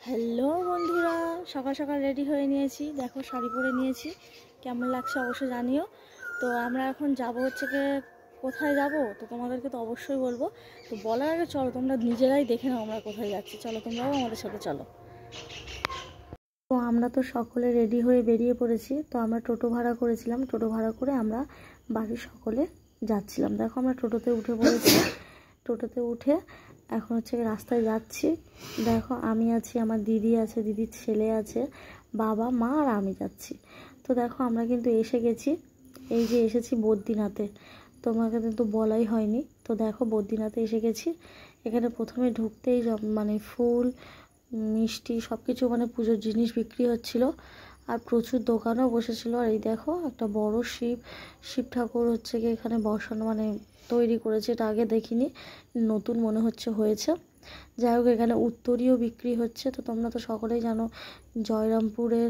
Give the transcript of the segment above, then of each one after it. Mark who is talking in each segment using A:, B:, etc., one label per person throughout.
A: Hello বন্ধুরা, সকাল সকাল রেডি হয়ে নিয়েছি। দেখো শাড়ি পরে নিয়েছি, কেমন লাগছে অবশ্যই জানিও। তো আমরা এখন যাব হচ্ছে গিয়ে কোথায় যাব, তো তোমাদেরকে তো অবশ্যই বলবো। তো বলার আগে চলো তোমরা নিজেরাই দেখে নাও আমরা কোথায় যাচ্ছি। চলো তোমরাও আমাদের সাথে চলো। তো আমরা তো সকলে রেডি হয়ে বেরিয়ে পড়েছি। তো আমরা টোটো ভাড়া করেছিলাম, টোটো ভাড়া করে আমরা বাড়ির সকলে যাচ্ছিলাম। দেখো আমরা টোটোতে উঠে পড়েছি। টোটোতে উঠে এখন হচ্ছে রাস্তায় যাচ্ছি। দেখো আমি আছি, আমার দিদি আছে, দিদির ছেলে আছে, বাবা মা আর আমি যাচ্ছি। তো দেখো আমরা কিন্তু এসে গেছি, এই যে এসেছি বদ্রীনাথে। তোমাকে কিন্তু বলাই হয়নি। তো দেখো বদ্রীনাথে এসে গেছি। এখানে প্রথমে ঢুকতেই মানে ফুল মিষ্টি সব কিছু মানে পুজোর জিনিস বিক্রি হচ্ছিল, আর প্রচুর দোকানও বসেছিল। আর এই দেখো একটা বড় শিব ঠাকুর হচ্ছে কি এখানে বসানো, মানে তৈরি করেছে, এটা আগে দেখিনি, নতুন মনে হচ্ছে হয়েছে। যাই হোক এখানে উত্তরীয় বিক্রি হচ্ছে। তো তোমরা তো সকলেই জানো জয়রামপুরের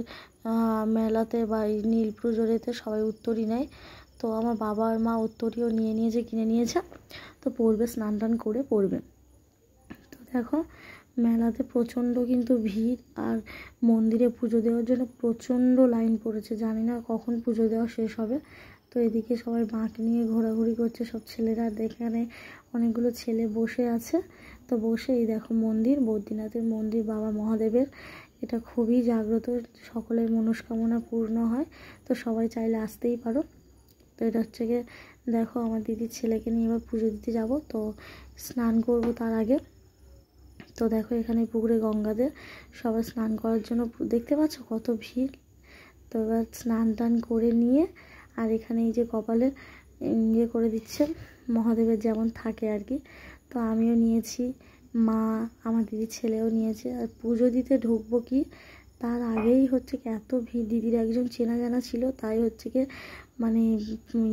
A: মেলাতে বা এই নীল পুজোরেতে সবাই উত্তরী নেয়। তো আমার বাবা আর মা উত্তরীয় নিয়েছে, কিনে নিয়েছে। তো পড়বে, স্নান টান করে পড়বে। তো দেখো মেলাতে প্রচণ্ড কিন্তু ভিড়, আর মন্দিরে পুজো দেওয়ার জন্য প্রচণ্ড লাইন পড়েছে। জানি না কখন পুজো দেওয়া শেষ হবে। তো এদিকে সবাই বাঁক নিয়ে ঘোরাঘুরি করছে সব ছেলেরা। এখানে অনেকগুলো ছেলে বসে আছে। তো বসে এই দেখো মন্দির, বদ্রীনাথের মন্দির বাবা মহাদেবের। এটা খুবই জাগ্রত, সকলের মনস্কামনা পূর্ণ হয়। তো সবাই চাইলে আসতেই পারো। তো এটা হচ্ছে গিয়ে দেখো আমার দিদির ছেলেকে নিয়ে এবার পুজো দিতে যাব। তো স্নান করব তার আগে। তো দেখো এখানে পুকুরে গঙ্গাতে সবাই স্নান করার জন্য, দেখতে পাচ্ছ কত ভিড়। তো এবার স্নান টান করে নিয়ে, আর এখানে এই যে কপালে ইয়ে করে দিচ্ছে মহাদেবের যেমন থাকে আর কি। তো আমিও নিয়েছি, মা আমার দিদির ছেলেও নিয়েছে। আর পুজো দিতে ঢুকবো কি তার আগেই হচ্ছে কি এত ভিড়। দিদির একজন চেনা জানা ছিল, তাই হচ্ছে কি মানে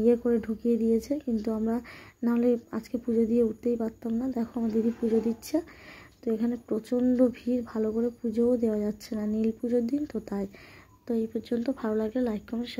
A: ইয়ে করে ঢুকিয়ে দিয়েছে, কিন্তু আমরা নাহলে আজকে পুজো দিয়ে উঠতেই পারতাম না। দেখো আমার দিদি পুজো দিচ্ছে। তো এখানে প্রচণ্ড ভিড়, ভালো করে পুজোও দেওয়া যাচ্ছে না, নীল পুজোর দিন তো তাই। তো এই পর্যন্ত, ভালো লাগলে লাইক কমেন্ট